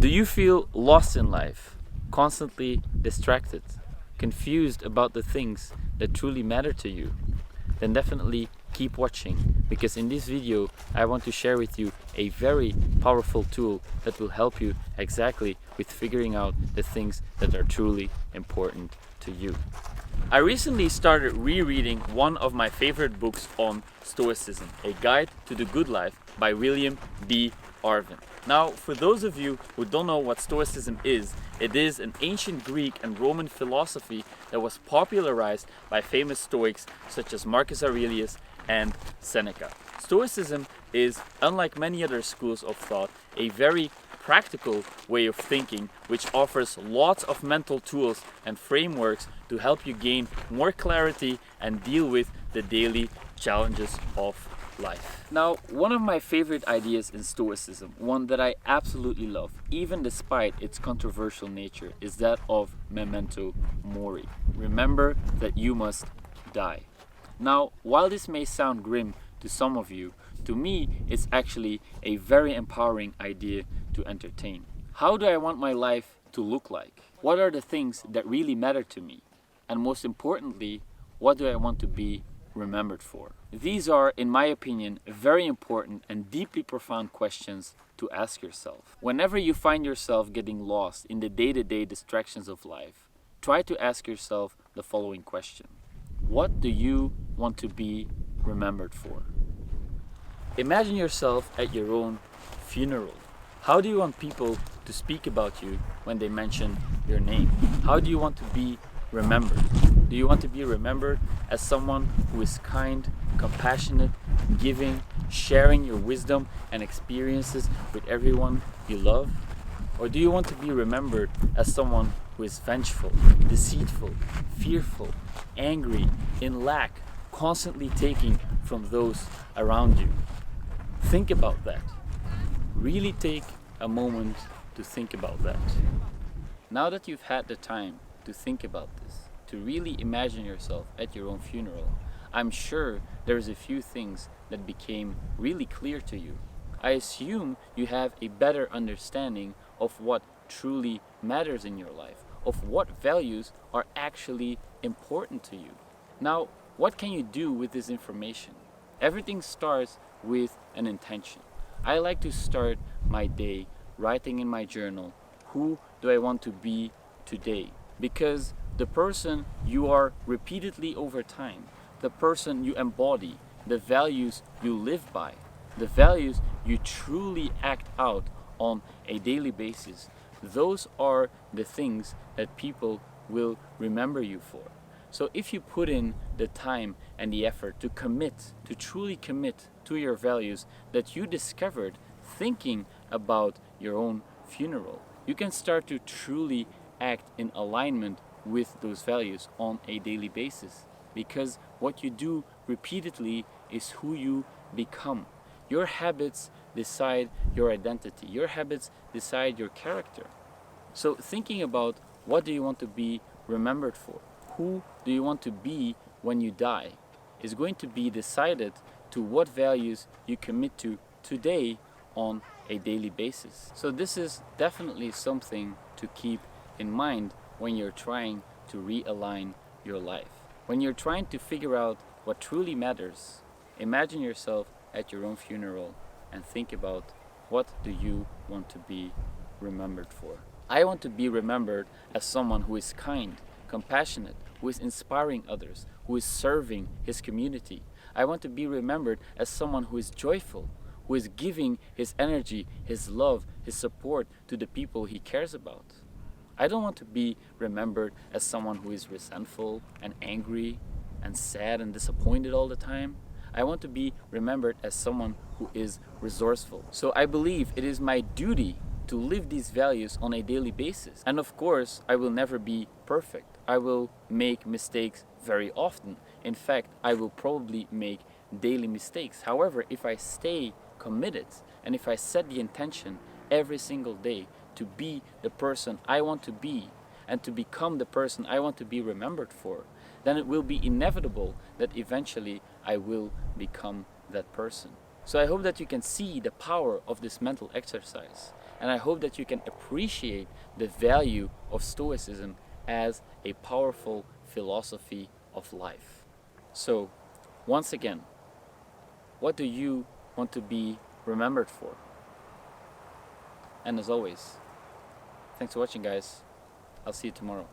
Do you feel lost in life, constantly distracted, confused about the things that truly matter to you? Then definitely keep watching, because in this video I want to share with you a very powerful tool that will help you exactly with figuring out the things that are truly important to you. I recently started rereading one of my favorite books on stoicism, A Guide to the Good Life by William B. Arvin. Now, for those of you who don't know what stoicism is, it is an ancient Greek and Roman philosophy that was popularized by famous stoics such as Marcus Aurelius and Seneca. Stoicism is, unlike many other schools of thought, a very practical way of thinking, which offers lots of mental tools and frameworks to help you gain more clarity and deal with the daily challenges of life. Now, one of my favorite ideas in Stoicism, one that I absolutely love, even despite its controversial nature, is that of Memento Mori. Remember that you must die. Now, while this may sound grim to some of you, to me it's actually a very empowering idea to entertain. How do I want my life to look like? What are the things that really matter to me? And most importantly, what do I want to be remembered for? These are, in my opinion, very important and deeply profound questions to ask yourself. Whenever you find yourself getting lost in the day-to-day distractions of life, try to ask yourself the following question. What do you want to be remembered for? Imagine yourself at your own funeral. How do you want people to speak about you when they mention your name? How do you want to be remembered? Do you want to be remembered as someone who is kind, compassionate, giving, sharing your wisdom and experiences with everyone you love? Or do you want to be remembered as someone who is vengeful, deceitful, fearful, angry, in lack, constantly taking from those around you? Think about that. Really take a moment to think about that. Now that you've had the time to think about this, to really imagine yourself at your own funeral, I'm sure there's a few things that became really clear to you. I assume you have a better understanding of what truly matters in your life, of what values are actually important to you. Now, what can you do with this information? Everything starts with an intention. I like to start my day writing in my journal, who do I want to be today? Because the person you are repeatedly over time, the person you embody, the values you live by, the values you truly act out on a daily basis, those are the things that people will remember you for. So if you put in the time and the effort to commit, to truly commit to your values that you discovered thinking about your own funeral, you can start to truly act in alignment with those values on a daily basis. Because what you do repeatedly is who you become. Your habits decide your identity. Your habits decide your character. So thinking about what do you want to be remembered for? Who do you want to be when you die is going to be decided to what values you commit to today on a daily basis. So this is definitely something to keep in mind when you're trying to realign your life. When you're trying to figure out what truly matters, imagine yourself at your own funeral and think about what do you want to be remembered for. I want to be remembered as someone who is kind, compassionate, who is inspiring others, who is serving his community. I want to be remembered as someone who is joyful, who is giving his energy, his love, his support to the people he cares about. I don't want to be remembered as someone who is resentful and angry and sad and disappointed all the time. I want to be remembered as someone who is resourceful. So I believe it is my duty to live these values on a daily basis. And of course, I will never be perfect. I will make mistakes very often. In fact, I will probably make daily mistakes. However, if I stay committed and if I set the intention every single day to be the person I want to be and to become the person I want to be remembered for, then it will be inevitable that eventually I will become that person. So I hope that you can see the power of this mental exercise. And I hope that you can appreciate the value of Stoicism as a powerful philosophy of life. So, once again, what do you want to be remembered for? And as always, thanks for watching, guys. I'll see you tomorrow.